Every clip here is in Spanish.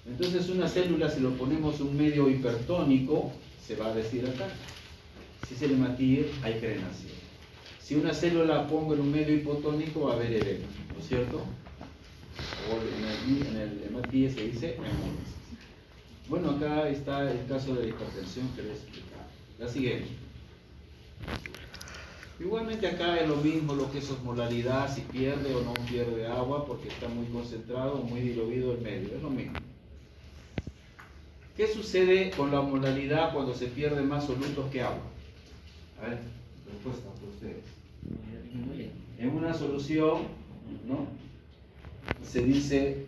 Entonces una célula, si lo ponemos un medio hipertónico, se va a decir acá. Si se le matíe, hay crenación. Si una célula la pongo en un medio hipotónico, va a haber edema, ¿no es cierto? O en el hematíe se dice hemólisis. Bueno, acá está el caso de la hipertensión que les explicaba. La siguiente. Igualmente acá es lo mismo lo que es osmolaridad, si pierde o no pierde agua porque está muy concentrado o muy diluido el medio, es lo mismo. ¿Qué sucede con la osmolaridad cuando se pierde más solutos que agua? A ver, respuesta por ustedes. En una solución, ¿no? Se dice,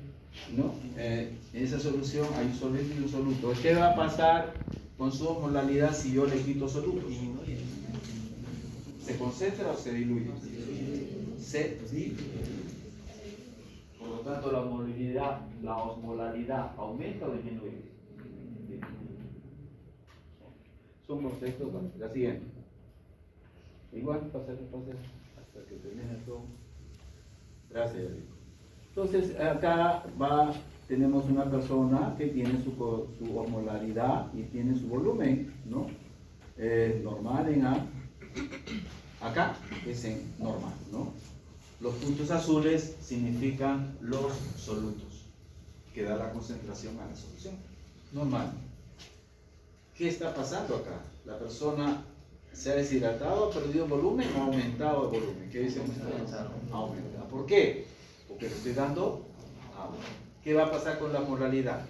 ¿no? En esa solución hay un solvente y un soluto. ¿Qué va a pasar con su osmolaridad si yo le quito solutos? ¿Se concentra o se diluye? Se diluye. Por lo tanto, la osmolaridad aumenta o disminuye. Son conceptos. La siguiente. Igual, pasa hasta que termine todo. Gracias. Entonces, acá tenemos una persona que tiene su osmolaridad y tiene su volumen, ¿no? Normal en A. Acá es en normal, ¿no? Los puntos azules significan los solutos, que da la concentración a la solución. Normal. ¿Qué está pasando acá? La persona se ha deshidratado, ha perdido volumen o ha aumentado el volumen. ¿Qué dice? Aumenta. ¿Por qué? Porque le estoy dando agua. ¿Qué va a pasar con la osmolaridad?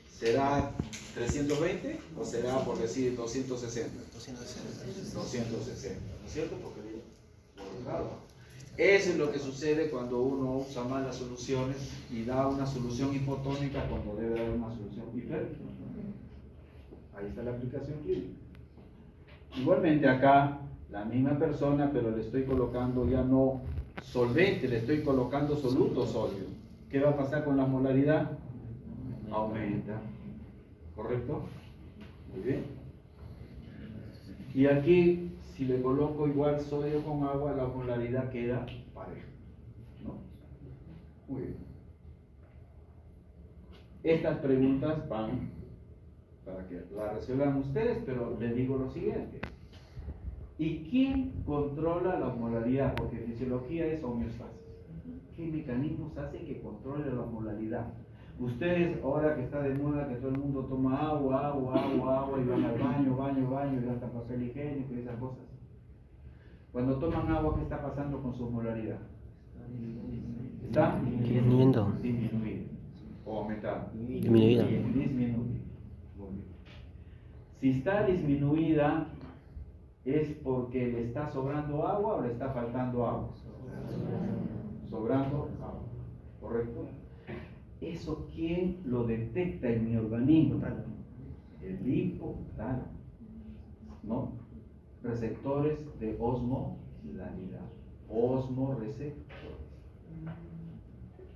¿Será 320 o será, por decir, 260? 260, ¿no es cierto? Porque eso es lo que sucede cuando uno usa mal las soluciones y da una solución hipotónica cuando debe dar una solución hipérrica. Ahí está la aplicación clínica. Igualmente acá, la misma persona, pero le estoy colocando ya no solvente, le estoy colocando soluto sólido. ¿Qué va a pasar con la osmolaridad? Aumenta. ¿Correcto? Muy bien. Y aquí, si le coloco igual sodio con agua, la osmolaridad queda pareja, ¿no? Muy bien. Estas preguntas van para que las resuelvan ustedes, pero les digo lo siguiente. ¿Y quién controla la osmolaridad? Porque fisiología es homeostasis. ¿Qué mecanismos hacen que controle la osmolaridad? Ustedes, ahora que está de moda que todo el mundo toma agua, y van al baño, y gastan papel higiénico y esas cosas. Cuando toman agua, ¿qué está pasando con su osmolaridad? ¿Está? Disminuyendo. Disminuida. ¿O aumentada? Disminuida. Disminuida. Si está disminuida, ¿es porque le está sobrando agua o le está faltando agua? Sobrando agua. ¿Correcto? ¿Eso quién lo detecta en mi organismo? El hipotálamo, ¿no? Receptores de osmolaridad. Osmoreceptores.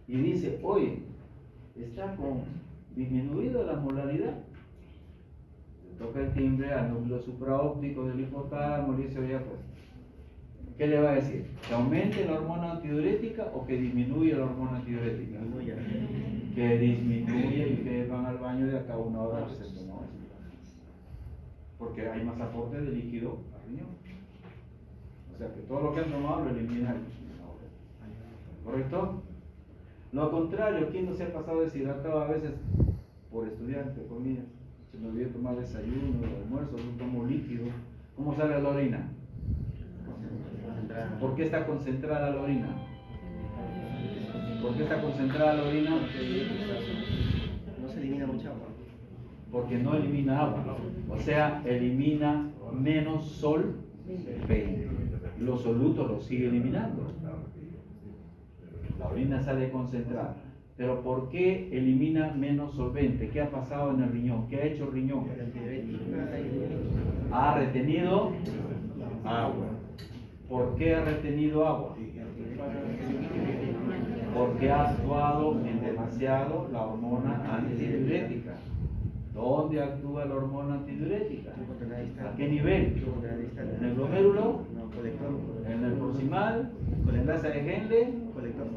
Y dice, oye, está disminuido la osmolaridad. Toca el timbre al núcleo supraóptico del hipotálamo y dice, oye, pues, ¿qué le va a decir? ¿Que aumente la hormona antidiurética o que disminuya la hormona antidiurética? Que disminuya y ustedes van al baño de acá a una hora se tomó eso. Porque hay más aporte de líquido al riñón. O sea que todo lo que han tomado lo elimina. ¿Correcto? Lo contrario, ¿quién no se ha pasado deshidratado a veces por estudiante, comillas? Se me olvidó tomar desayuno, almuerzo, no tomo líquido. ¿Cómo sale la orina? ¿Por qué está concentrada la orina? ¿Por qué está concentrada la orina? No se elimina mucha agua. Porque no elimina agua. O sea, elimina menos solvente. Los solutos los sigue eliminando. La orina sale concentrada. Pero ¿por qué elimina menos solvente? ¿Qué ha pasado en el riñón? ¿Qué ha hecho el riñón? Ha retenido agua. ¿Por qué ha retenido agua? Porque ha actuado en demasiado la hormona antidiurética. ¿Dónde actúa la hormona antidiurética? ¿A qué nivel? ¿En el glomérulo? ¿En el proximal? ¿En el enlace de Henle?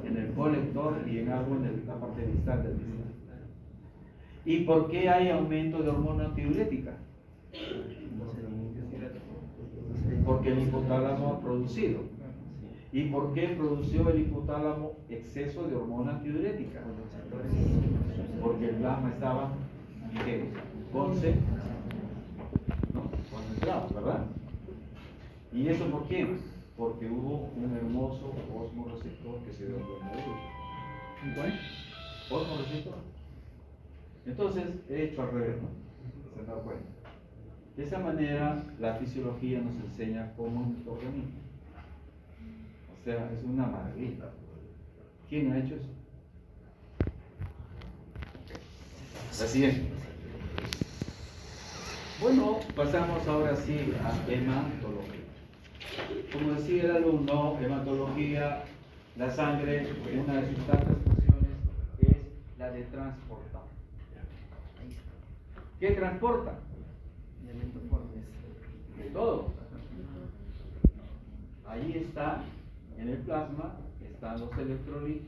En el colector y en algo en la parte distal del distal. ¿Y por qué hay aumento de hormona antidiurética? No se elimina. Porque el hipotálamo ha producido. ¿Y por qué produció el hipotálamo exceso de hormona antidiurética? Porque el plasma estaba ¿qué? Concentrado, ¿verdad? ¿Y eso por qué? Porque hubo un hermoso osmoreceptor que se dio cuenta de ello. ¿Cuál? Osmoreceptor. Entonces, he hecho al revés, ¿no? ¿Se han dado cuenta? De esa manera, la fisiología nos enseña cómo es nuestro organismo. O sea, es una maravilla. ¿Quién ha hecho eso? La siguiente. Bueno, pasamos ahora sí a hematología. Como decía el alumno, hematología, la sangre, una de sus tantas funciones es la de transportar. ¿Qué transporta? Elementos fuertes. De todo. Ahí está, en el plasma están los electrolitos.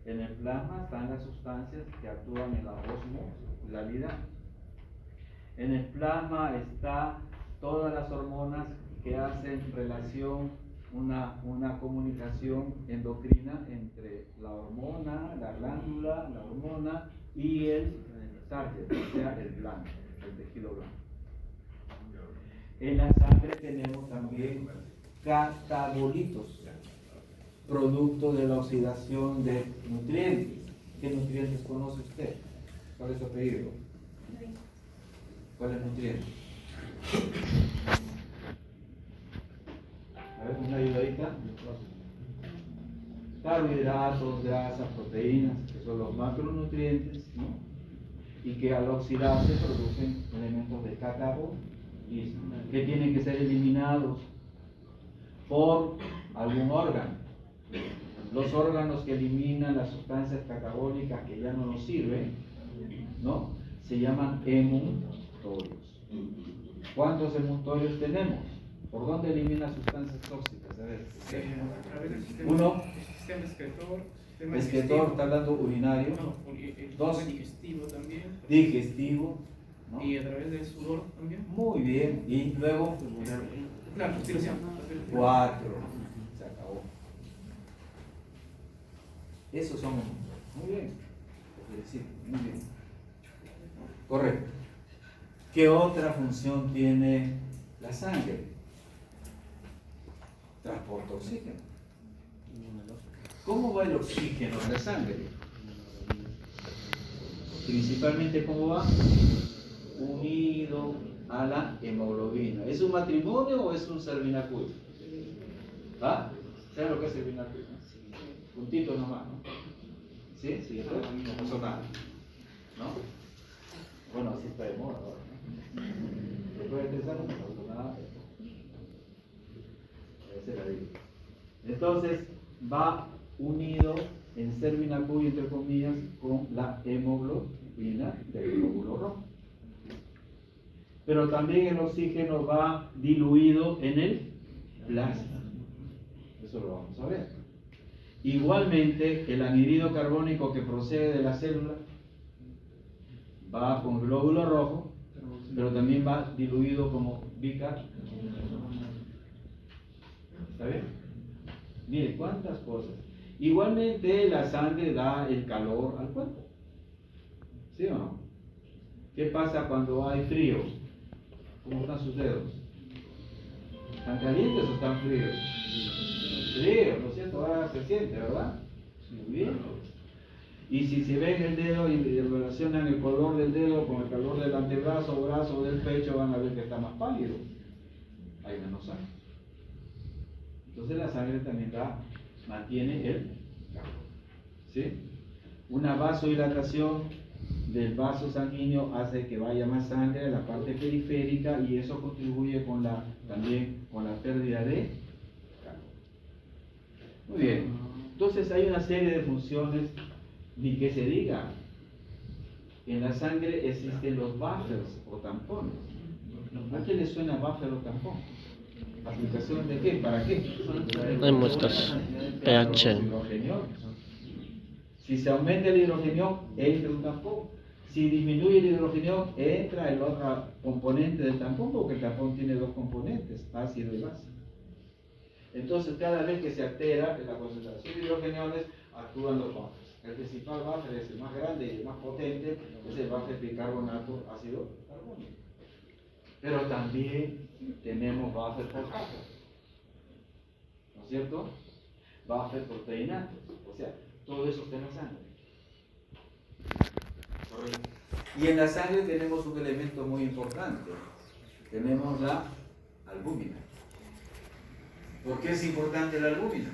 En el plasma están las sustancias que actúan en la osmolaridad. En el plasma está todas las hormonas que hacen relación, una comunicación endocrina entre la hormona, la glándula, la hormona y el target, o sea, el blanco, el tejido blanco. En la sangre tenemos también catabolitos, producto de la oxidación de nutrientes. ¿Qué nutrientes conoce usted? ¿Cuál es su apellido? ¿Cuál es nutriente? A ver, una ayudadita. Carbohidratos, grasas, proteínas, que son los macronutrientes, ¿no? Y que al oxidarse producen elementos de catabolismo, que tienen que ser eliminados por algún órgano. Los órganos que eliminan las sustancias catabólicas que ya no nos sirven, ¿no? Se llaman emuntorios. ¿Cuántos emuntorios tenemos? ¿Por dónde elimina sustancias tóxicas? A ver. A través del sistema, Uno. sistema excretor, sistema Excretor, está hablando urinario. No, el Dos. sistema digestivo también. Digestivo, ¿no? Y a través del sudor también. Muy bien. Y luego, Claro, respiración. 4. Se acabó. Esos son muy bien. Sí, muy bien. Correcto. ¿Qué otra función tiene la sangre? Transporta oxígeno. ¿Cómo va el oxígeno en la sangre? Principalmente, ¿cómo va? Unido a la hemoglobina. ¿Es un matrimonio o es un servinaculo? ¿Ah? ¿Saben lo que es servinaculo? Puntito nomás, ¿no? ¿Sí? ¿Sí? No pasó nada. ¿No? Bueno, así está de moda ahora, ¿no? Después de 3 años no pasó nada. Esa es la digo. Entonces, va unido en servinaculo, entre comillas, con la hemoglobina del glóbulo rojo. Pero también el oxígeno va diluido en el plasma. Eso lo vamos a ver. Igualmente, el anhídrido carbónico que procede de la célula va con glóbulo rojo, pero también va diluido como bicarbonato. ¿Está bien? Mire, cuántas cosas. Igualmente, la sangre da el calor al cuerpo. ¿Sí o no? ¿Qué pasa cuando hay frío? ¿Cómo están sus dedos? ¿Están calientes o están fríos? Fríos, ¿no es cierto? Ahora se siente, ¿verdad? Muy bien. Y si se ven el dedo y relacionan el color del dedo con el calor del antebrazo o brazo o del pecho, van a ver que está más pálido. Hay menos sangre. Entonces la sangre también mantiene el calor. ¿Sí? Una vasodilatación del vaso sanguíneo hace que vaya más sangre a la parte periférica y eso contribuye también con la pérdida de calor. Muy bien. Entonces hay una serie de funciones, ni que se diga, en la sangre existen los buffers o tampones. ¿A qué le suena buffer o tampón? ¿Aplicación de qué? ¿Para qué? Hay muestras. pH. Si se aumenta el hidrogenio, entra un tampón. Si disminuye el hidrogenio, entra el otro componente del tampón, porque el tampón tiene dos componentes, ácido y base. Entonces, cada vez que se altera la concentración de hidrogeniones, actúan los buffers. El principal buffer es el más grande y el más potente, es el buffer bicarbonato ácido carbónico. Pero también tenemos buffer fosfato, ¿no es cierto? Buffer proteinato, o sea, todo eso está en la sangre. Correcto. Y en la sangre tenemos un elemento muy importante. Tenemos la albúmina. ¿Por qué es importante la albúmina?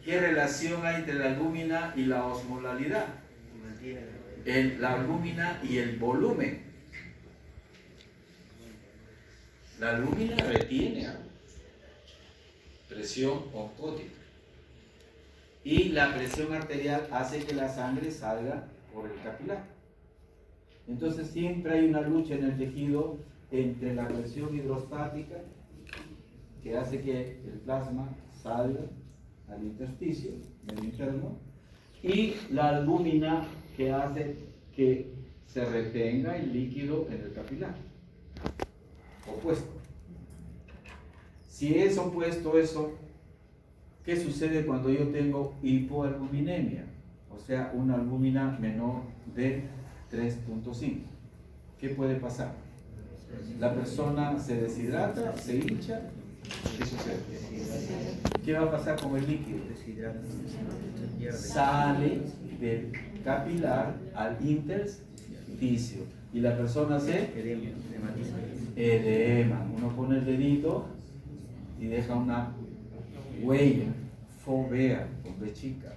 ¿Qué relación hay entre la albúmina y la osmolalidad? La albúmina y el volumen. La albúmina retiene agua, presión osmótica. Y la presión arterial hace que la sangre salga por el capilar. Entonces siempre hay una lucha en el tejido entre la presión hidrostática, que hace que el plasma salga al intersticio, medio interno, y la albúmina, que hace que se retenga el líquido en el capilar. Opuesto. Si es opuesto eso, ¿qué sucede cuando yo tengo hipoalbuminemia? O sea, una albúmina menor de 3.5. ¿Qué puede pasar? La persona se deshidrata, se hincha. ¿Qué sucede? ¿Qué va a pasar con el líquido? Sale del capilar al intersticio y la persona se edema. Uno pone el dedito y deja una huella, fovea, con B chica.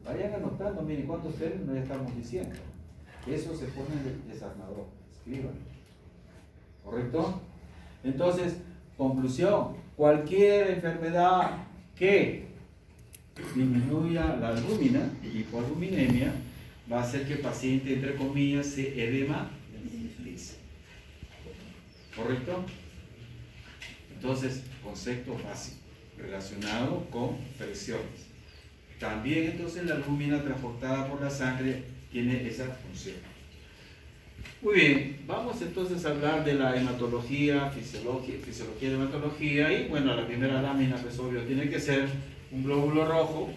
Vayan anotando, miren cuántos términos ya estamos diciendo. Eso se pone en el desarmador. Escriban. ¿Correcto? Entonces, conclusión, cualquier enfermedad que disminuya la albúmina, hipoalbuminemia, va a hacer que el paciente, entre comillas, se edematice. ¿Correcto? Entonces, concepto básico relacionado con presiones. También entonces la albúmina transportada por la sangre tiene esa función. Muy bien, vamos entonces a hablar de la hematología, fisiología de hematología, y bueno, la primera lámina, pues obvio, tiene que ser un glóbulo rojo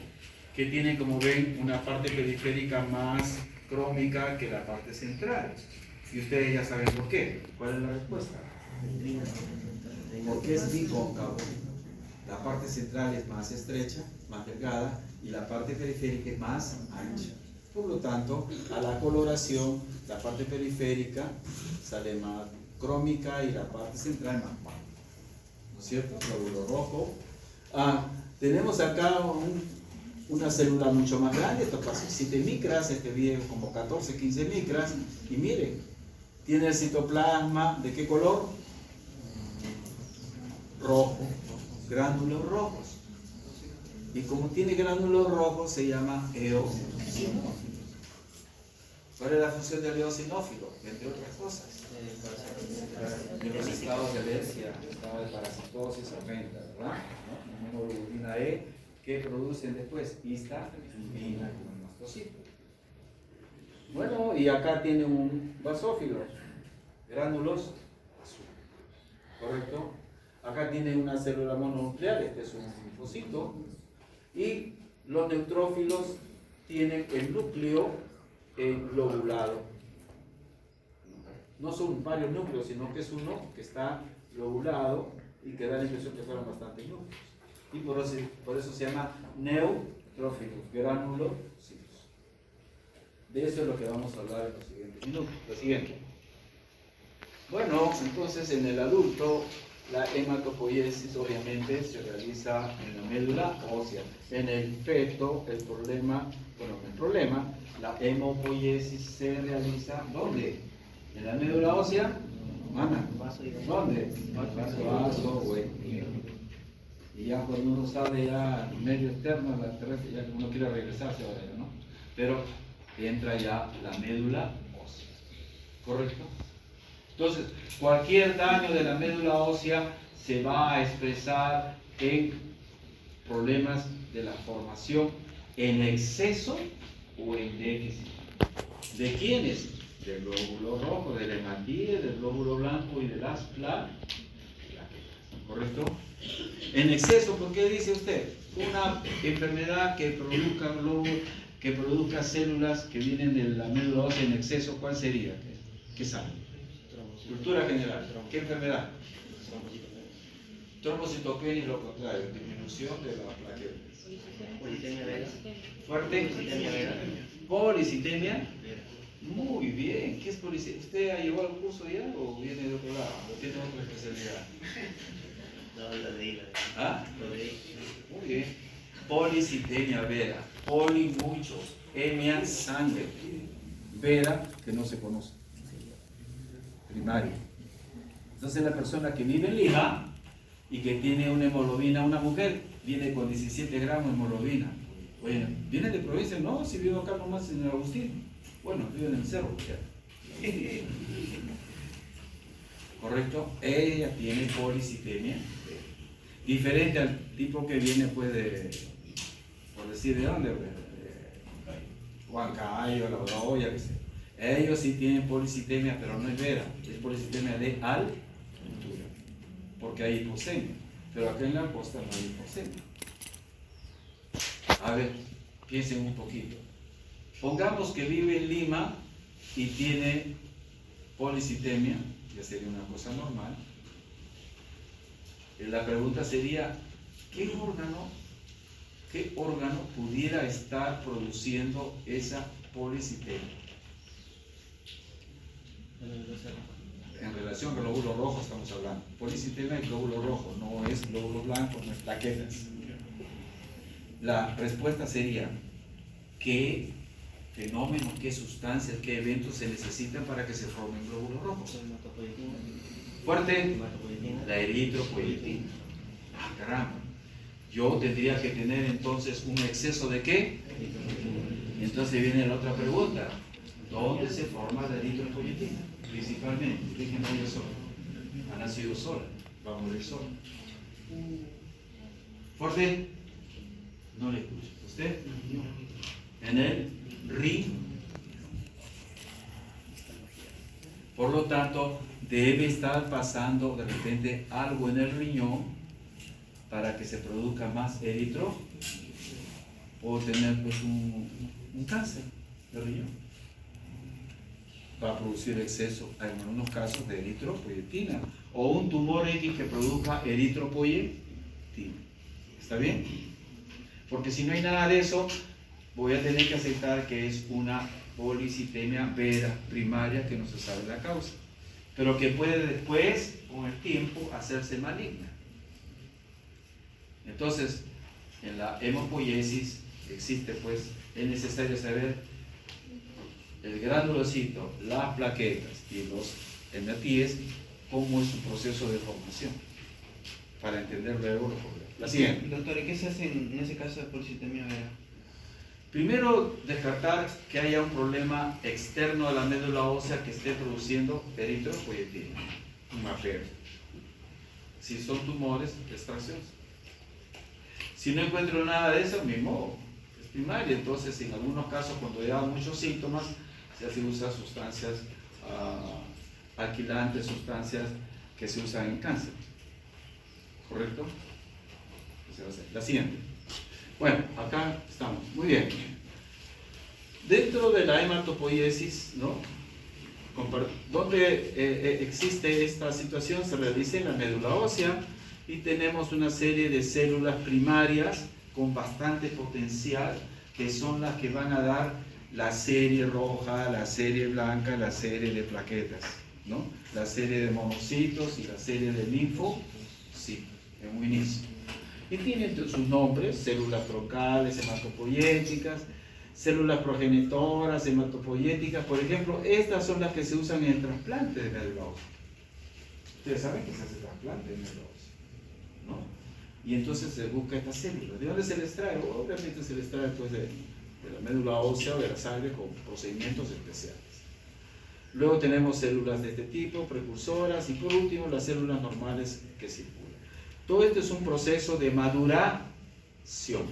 que tiene, como ven, una parte periférica más crómica que la parte central. Y ustedes ya saben por qué. ¿Cuál es la respuesta? Porque es bicóncavo. La parte central es más estrecha, más delgada, y la parte periférica es más ancha. Por lo tanto, a la coloración, la parte periférica sale más crómica y la parte central más pálida. ¿No es cierto? Glóbulo rojo. Tenemos acá una célula mucho más grande, esto casi 7 micras, este mide como 14, 15 micras, y miren, tiene el citoplasma, ¿de qué color? Rojo, gránulos rojos. Y como tiene gránulos rojos, se llama eosinófilo. ¿Cuál es la función del eosinófilo? Entre otras cosas. En los estados de alergia, estado de parasitosis aumenta, ¿verdad? ¿No? Hemoglobina E, ¿qué producen después? Histamina como el mastocito. Bueno, y acá tiene un basófilo, gránulos azul, ¿correcto? Acá tiene una célula mononuclear, este es un linfocito, y los neutrófilos tienen el núcleo lobulado. No son varios núcleos, sino que es uno que está lobulado y que da la impresión que fueron bastantes núcleos. Y por eso se llama neutrófilos, granulocitos. De eso es lo que vamos a hablar en los siguientes minutos. Lo siguiente. Bueno, entonces en el adulto la hematopoiesis obviamente se realiza en la médula ósea. En el feto el problema, la hemopoiesis se realiza ¿dónde? En la médula ósea. Ana, ¿dónde? Vaso, güey. Y ya cuando uno sale ya medio externo, ya uno quiere regresarse ahora, ¿no? Pero entra ya la médula ósea. ¿Correcto? Entonces, cualquier daño de la médula ósea se va a expresar en problemas de la formación en exceso o en déficit. ¿De quiénes? Del glóbulo rojo, del hematíes, del glóbulo blanco y de las plaquetas. ¿Correcto? En exceso, ¿por qué dice usted? Una enfermedad que produzca células que vienen de la médula ósea en exceso, ¿cuál sería? ¿Qué sabe? Cultura general. ¿Qué enfermedad? Trombocitopenia y lo contrario, disminución de la plaqueta. Politemia vera. Fuerte. Politemia vera. Policitemia. Muy bien. ¿Qué es policitemia? ¿Usted ha llevado el curso ya o viene de otro lado? ¿O tiene otra especialidad? No, lo de hígado. ¿Ah? Lo de hígado. Muy bien. Policitemia vera. Poli muchos. Hemia sangre. Vera que no se conoce. Primario. Entonces la persona que vive en Lima y que tiene una hemoglobina, una mujer, viene con 17 gramos de hemoglobina. Bueno, viene de provincia, no, si vivo acá nomás en el Agustín. Bueno, vive en el cerro. Ya. ¿Correcto? Ella tiene policitemia. Diferente al tipo que viene, pues, por decir, ¿de dónde? Huancayo, La Oroya, que sé. Ellos sí tienen policitemia, pero no es vera, es policitemia de altura, porque hay hipoxemia, pero acá en la costa no hay hipoxemia. A ver, piensen un poquito. Pongamos que vive en Lima y tiene policitemia, ya sería una cosa normal. La pregunta sería, ¿qué órgano pudiera estar produciendo esa policitemia? En relación al glóbulo rojo estamos hablando. Policitemia y glóbulo rojo, no es glóbulo blanco, no es plaquetas. La respuesta sería, ¿qué fenómenos, qué sustancias, qué eventos se necesitan para que se formen glóbulos rojos? Fuerte, la eritropoyetina. Ah, caramba. Yo tendría que tener entonces un exceso de ¿qué? Entonces viene la otra pregunta. ¿Dónde se forma la eritropoyetina? Principalmente, déjenme yo sola. Ha nacido sola, va a morir sola. ¿Fuerte? No le escucho. ¿Usted? En el riñón. Por lo tanto, debe estar pasando de repente algo en el riñón para que se produzca más eritro o tener pues un cáncer de riñón. Va a producir exceso, en algunos casos, de eritropoyetina o un tumor X que produzca eritropoyetina. ¿Está bien? Porque si no hay nada de eso, voy a tener que aceptar que es una policitemia vera primaria que no se sabe la causa, pero que puede después, con el tiempo, hacerse maligna. Entonces, en la hemopoiesis existe, pues, es necesario saber el granulocito, las plaquetas y los hematíes, cómo es su proceso de formación, para entender luego los problemas. La siguiente. Doctor, ¿y qué se hace en ese caso de policitemia vera? Primero, descartar que haya un problema externo a la médula ósea que esté produciendo eritropoyetina, un mapeo. Si son tumores, extracción. Si no encuentro nada de eso, mismo es primaria. Entonces, en algunos casos, cuando lleva muchos síntomas, se usa sustancias alquilantes, sustancias que se usan en cáncer. ¿Correcto? La siguiente. Bueno, acá estamos. Muy bien. Dentro de la hematopoiesis, ¿no? Donde existe esta situación, se realiza en la médula ósea y tenemos una serie de células primarias con bastante potencial que son las que van a dar la serie roja, la serie blanca, la serie de plaquetas, ¿no? La serie de monocitos y la serie de linfocitos, en un inicio. Y tienen sus nombres: células troncales, hematopoyéticas, células progenitoras, hematopoyéticas. Por ejemplo, estas son las que se usan en el trasplante de médula ósea. Ustedes saben que se hace trasplante de médula ósea, ¿no? Y entonces se busca esta célula. ¿De dónde se les trae? Obviamente se les trae pues, de la médula ósea o de la sangre con procedimientos especiales. Luego tenemos células de este tipo, precursoras, y por último las células normales que circulan. Todo esto es un proceso de maduración.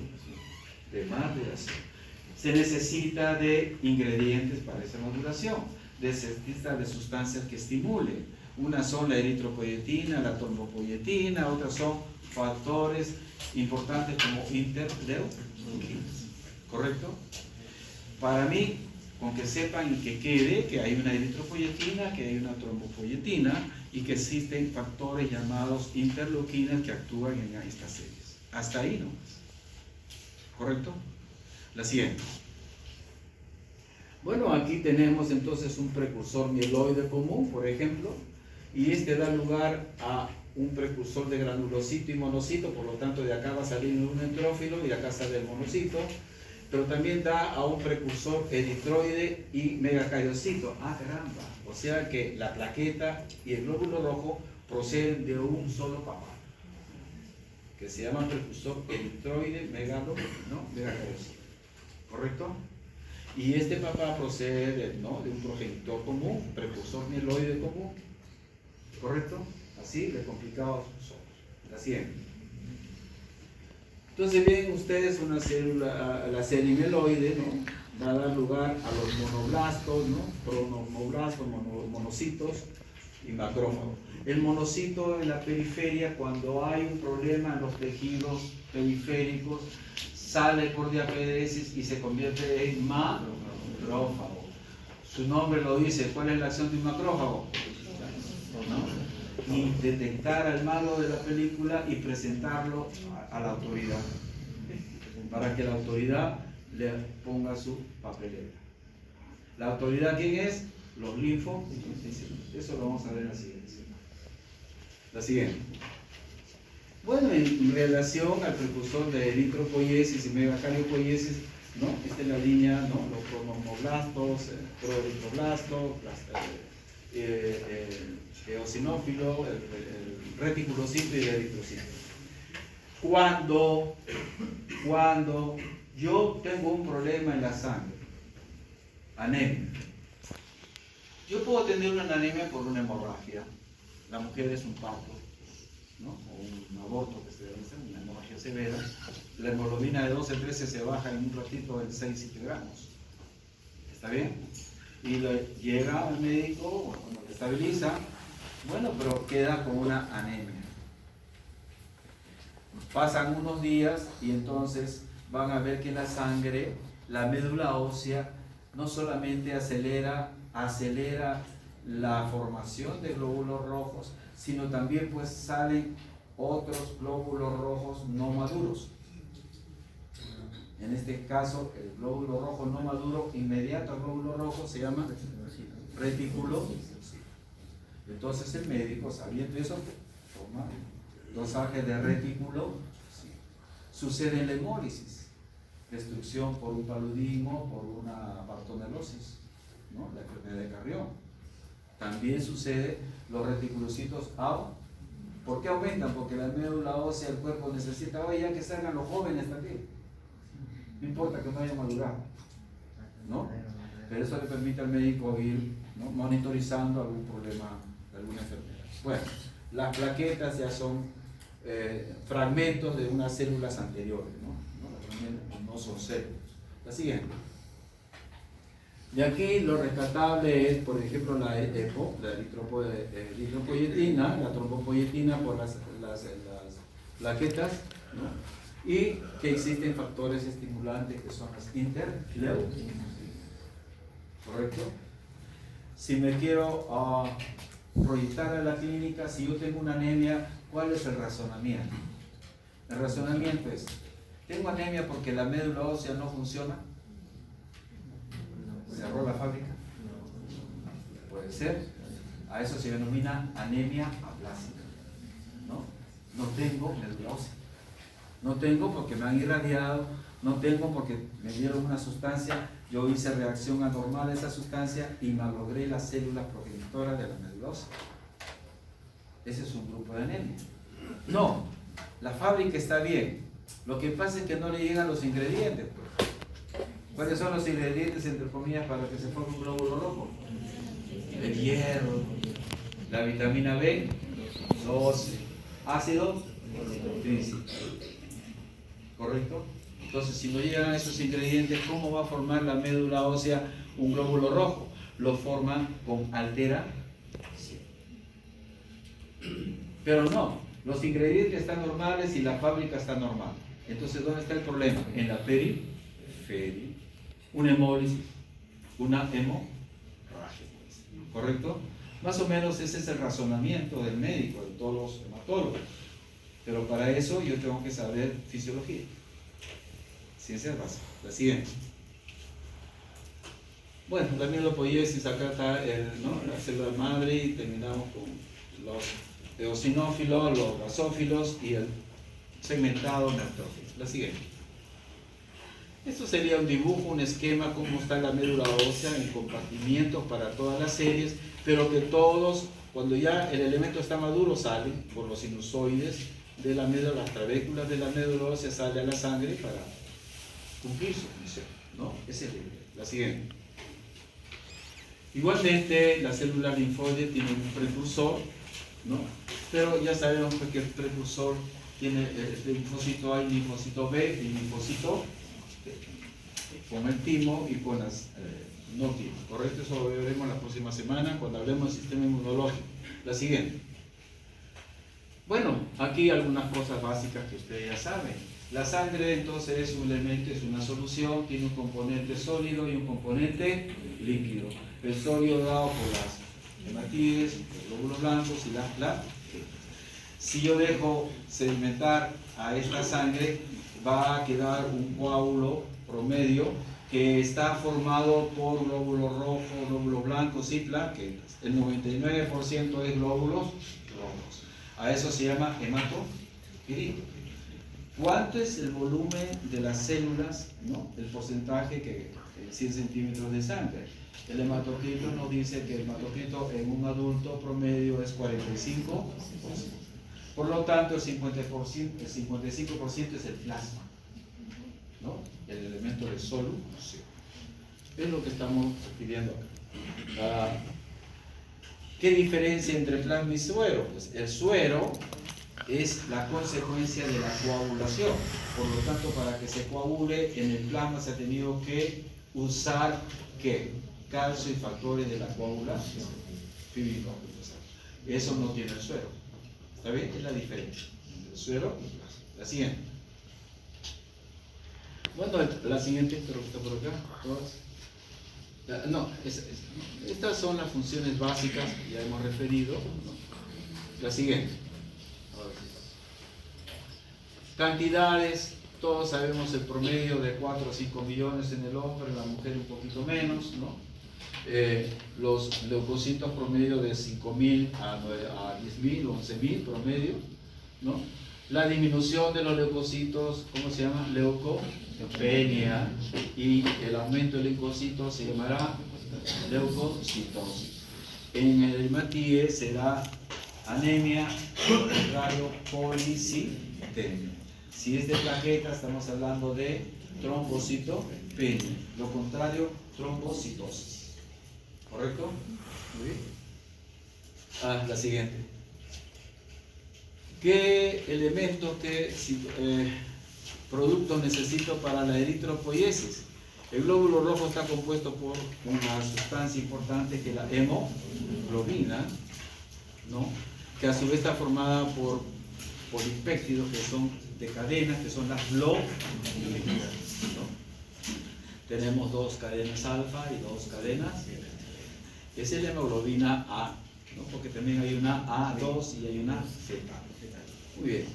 se necesita de ingredientes para esa modulación, se necesita de sustancias que estimulen. Unas son la eritropoyetina, la trombopoyetina, otras son factores importantes como interleuquinas. ¿Correcto? Para mí, con que sepan y que quede que hay una eritropoyetina, que hay una trombopoyetina y que existen factores llamados interleuquinas que actúan en estas series. Hasta ahí nomás. ¿Correcto? La siguiente. Bueno, aquí tenemos entonces un precursor mieloide común, por ejemplo, y este da lugar a un precursor de granulocito y monocito, por lo tanto de acá va a salir un neutrófilo y de acá sale el monocito, pero también da a un precursor eritroide y megacariocito. ¡Ah, caramba! O sea que la plaqueta y el glóbulo rojo proceden de un solo papá, que se llama precursor eritroide megacariocito. ¿Correcto? Y este papá procede de un progenitor común, precursor mieloide común. ¿Correcto? Así de complicados somos. La siguiente. Entonces ven ustedes una célula, la serie mieloide, ¿no? Va a dar lugar a los monoblastos, ¿no? Pronomoblastos, monocitos y macrófagos. El monocito en la periferia, cuando hay un problema en los tejidos periféricos, sale por diapedresis y se convierte en macrófago. Su nombre lo dice. ¿Cuál es la acción de un macrófago? ¿No? Y detectar al malo de la película y presentarlo a la autoridad, para que la autoridad le ponga su papelera. ¿La autoridad quién es? Los linfos. Eso lo vamos a ver en la siguiente. La siguiente. Bueno, en relación al precursor de eritropoiesis y megacariopoiesis, ¿no? Esta es la línea, ¿no? Los pronomoblastos, proeritroblastos, eosinófilo, el reticulocito y el eritrocito. Cuando yo tengo un problema en la sangre, anemia, yo puedo tener una anemia por una hemorragia. La mujer es un parto, ¿no? O un aborto que se debe hacer, una hemorragia severa. La hemoglobina de 12-13 se baja en un ratito en 6-7 gramos. ¿Está bien? Y llega al médico, cuando le estabiliza, bueno, pero queda con una anemia. Pasan unos días y entonces van a ver que la sangre, la médula ósea, no solamente acelera la formación de glóbulos rojos, sino también pues salen otros glóbulos rojos no maduros. En este caso, el glóbulo rojo no maduro inmediato al glóbulo rojo se llama retículo. Entonces el médico, sabiendo eso, toma dosaje de retículo. Sucede en la hemólisis, destrucción por un paludismo, por una partonelosis, ¿no? La enfermedad de Carrión. También sucede los reticulocitos A. ¿Por qué aumentan? Porque la médula ósea del cuerpo necesita, oye, ya que salgan los jóvenes también. No importa que no haya madurado, ¿no? Pero eso le permite al médico ir, ¿no? Monitorizando algún problema, alguna enfermedad. Bueno, las plaquetas ya son fragmentos de unas células anteriores, ¿no? No son células. La siguiente. Y aquí lo rescatable es, por ejemplo, la EPO, la eritropoyetina, la trombopoyetina por las plaquetas, ¿no? Y que existen factores estimulantes que son las interleuquinas. ¿Correcto? Si me quiero proyectar a la clínica, si yo tengo una anemia, ¿cuál es el razonamiento? El razonamiento es, ¿tengo anemia porque la médula ósea no funciona? ¿Cerró la fábrica? Puede ser. A eso se denomina anemia aplásica. No tengo médula ósea. No tengo porque me han irradiado, no tengo porque me dieron una sustancia, yo hice reacción anormal a esa sustancia y malogré las células progenitoras de la médula ósea. Ese es un grupo de anemia. No, la fábrica está bien. Lo que pasa es que no le llegan los ingredientes. Pues. ¿Cuáles son los ingredientes, entre comillas, para que se forme un glóbulo rojo? El hierro, la vitamina B12, ácido físico. ¿Correcto? Entonces, si no llegan esos ingredientes, ¿cómo va a formar la médula ósea un glóbulo rojo? Lo forman con alteración. Pero no, los ingredientes están normales y la fábrica está normal. Entonces, ¿dónde está el problema? En la periferia. Una hemólisis, una hemorragia. ¿Correcto? Más o menos ese es el razonamiento del médico, de todos los hematólogos. Pero para eso yo tengo que saber fisiología. Ciencias básicas. La siguiente. Bueno, la mielopoiesis, acá está la célula madre y terminamos con los eosinófilos, los basófilos y el segmentado neutrófilo. La siguiente. Esto sería un dibujo, un esquema, cómo está la médula ósea en compartimientos para todas las series, pero que todos, cuando ya el elemento está maduro, salen por los sinusoides de la médula, las trabéculas de la médula ósea sale a la sangre para cumplir su función, ¿no? Esa es la siguiente. Igualmente, la célula linfoide tiene un precursor, ¿no? Pero ya sabemos que el precursor tiene el linfocito A y linfocito B y linfocito con el timo y con las no timo, ¿correcto? Eso lo veremos la próxima semana cuando hablemos del sistema inmunológico. La siguiente. Bueno, aquí algunas cosas básicas que ustedes ya saben. La sangre entonces es un elemento, es una solución, tiene un componente sólido y un componente líquido. El sólido dado por las hematíes, los glóbulos blancos y las plaquetas. Si yo dejo sedimentar a esta sangre, va a quedar un coágulo promedio que está formado por glóbulos rojos, glóbulos blancos y plaquetas. El 99% es glóbulos rojos. A eso se llama hematocrito. ¿Cuánto es el volumen de las células? ¿No? El porcentaje que 100 centímetros de sangre. El hematocrito nos dice que el hematocrito en un adulto promedio es 45%. Por lo tanto, el 55% es el plasma, ¿no? El elemento de solución. Es lo que estamos pidiendo acá. ¿Qué diferencia entre plasma y suero? Pues el suero es la consecuencia de la coagulación. Por lo tanto, para que se coagule en el plasma se ha tenido que usar ¿qué? Calcio y factores de la coagulación. Eso no tiene el suero. ¿Está bien? Es la diferencia entre el suero y el plasma. La siguiente. Bueno, la siguiente, pero que está por acá. Todas. No, estas son las funciones básicas que ya hemos referido, ¿no? La siguiente. Cantidades, todos sabemos el promedio de 4 o 5 millones en el hombre, en la mujer un poquito menos, ¿no? Los leucocitos promedio de 5.000 a 10.000 o 11.000 promedio, ¿no? La disminución de los leucocitos, ¿cómo se llama? Leucopenia, y el aumento del leucocito se llamará leucocitosis. En el hematíe será anemia, lo contrario, policitemia. Si es de plaqueta, estamos hablando de trombocitopenia, lo contrario, trombocitosis. ¿Correcto? Muy bien. La siguiente. ¿Qué elementos, qué productos necesito para la eritropoiesis? El glóbulo rojo está compuesto por una sustancia importante que es la hemoglobina, ¿no? Que a su vez está formada por polipéptidos que son de cadenas, que son las globulinas, ¿no? Tenemos 2 cadenas alfa y 2 cadenas. Esa es la hemoglobina A, ¿no? Porque también hay una A2 y hay una zeta. Muy bien.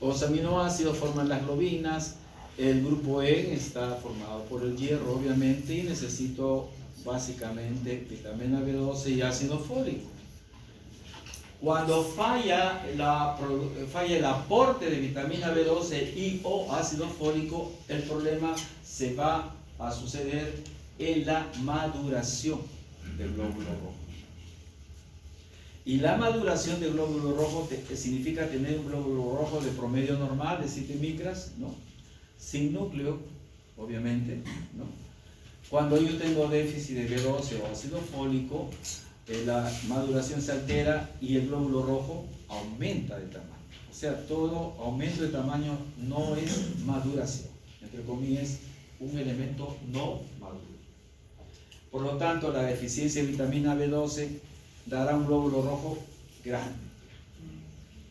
Los aminoácidos forman las globinas. El grupo E está formado por el hierro, obviamente, y necesito básicamente vitamina B12 y ácido fólico. Cuando falla el aporte de vitamina B12 y o ácido fólico, el problema se va a suceder en la maduración del glóbulo rojo. Y la maduración del glóbulo rojo significa tener un glóbulo rojo de promedio normal de 7 micras, ¿no? Sin núcleo, obviamente, ¿no? Cuando yo tengo déficit de B12 o ácido fólico, la maduración se altera y el glóbulo rojo aumenta de tamaño. O sea, todo aumento de tamaño no es maduración, entre comillas, un elemento no maduro. Por lo tanto, la deficiencia de vitamina B12 dará un glóbulo rojo grande.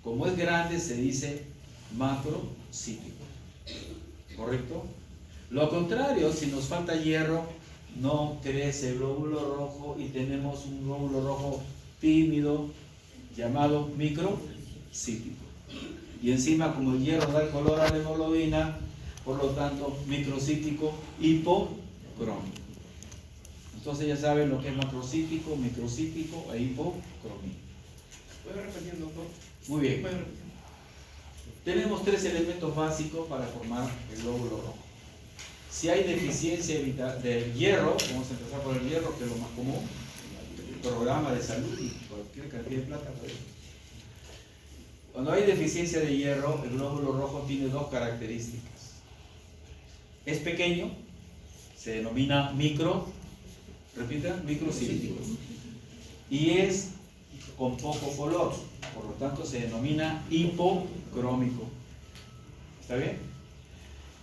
Como es grande, se dice macrocítico. ¿Correcto? Lo contrario, si nos falta hierro, no crece el glóbulo rojo y tenemos un glóbulo rojo tímido llamado microcítico. Y encima, como el hierro da el color a la hemoglobina, por lo tanto, microcítico hipocrómico. Entonces ya saben lo que es macrocítico, microcítico e hipocromía. ¿Puedo repetir, doctor? Muy bien. ¿Puedo repetir? Tenemos tres elementos básicos para formar el glóbulo rojo. Si hay deficiencia de hierro, vamos a empezar por el hierro, que es lo más común, el programa de salud y cualquier cantidad de plata. Cuando hay deficiencia de hierro, el glóbulo rojo tiene dos características. Es pequeño, se denomina microcítico, y es con poco color, por lo tanto se denomina hipocrómico. ¿Está bien?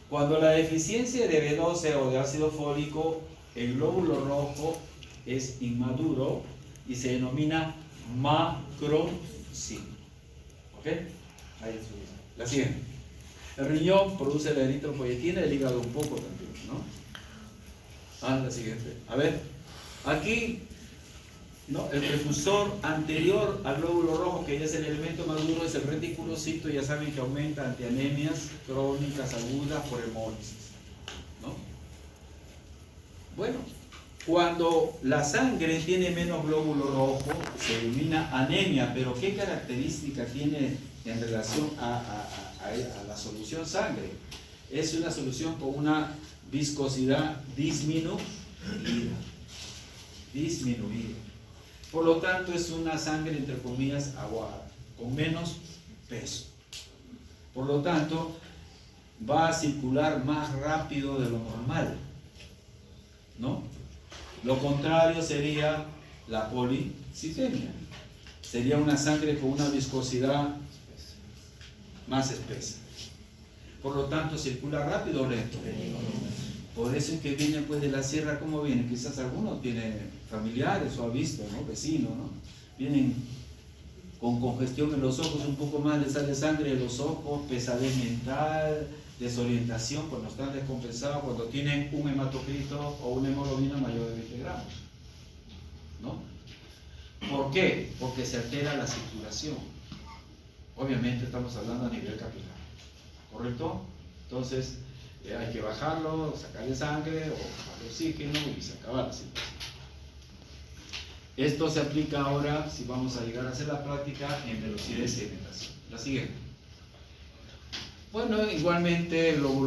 Cuando la deficiencia de B12 o de ácido fólico, el glóbulo rojo es inmaduro y se denomina macrocítico. ¿Ok? Ahí es. La siguiente. El riñón produce la eritropoyetina, el hígado un poco también, ¿no? La siguiente. A ver, aquí, ¿no? El precursor anterior al glóbulo rojo, que ya es el elemento maduro, es el reticulocito. Ya saben que aumenta ante anemias crónicas agudas por hemólisis, ¿no? Bueno, cuando la sangre tiene menos glóbulo rojo, se denomina anemia, pero ¿qué característica tiene en relación a la solución sangre? Es una solución con una viscosidad disminuida. Por lo tanto, es una sangre, entre comillas, aguada, con menos peso. Por lo tanto, va a circular más rápido de lo normal, ¿no? Lo contrario sería la policitemia. Sería una sangre con una viscosidad más espesa. Por lo tanto, circula rápido o lento. Por eso es que viene pues de la sierra, ¿cómo vienen? Quizás algunos tienen familiares o ha visto, ¿no? Vecinos, ¿no? Vienen con congestión en los ojos, un poco más les sale sangre de los ojos, pesadez mental, desorientación cuando están descompensados, cuando tienen un hematocrito o una hemoglobina mayor de 20 gramos, ¿no? ¿Por qué? Porque se altera la circulación. Obviamente estamos hablando a nivel capilar, ¿correcto? Entonces hay que bajarlo, sacarle sangre o bajarle oxígeno y se acaba la situación. Esto se aplica ahora, si vamos a llegar a hacer la práctica, en velocidad de sedimentación. La siguiente. Bueno, igualmente el glóbulo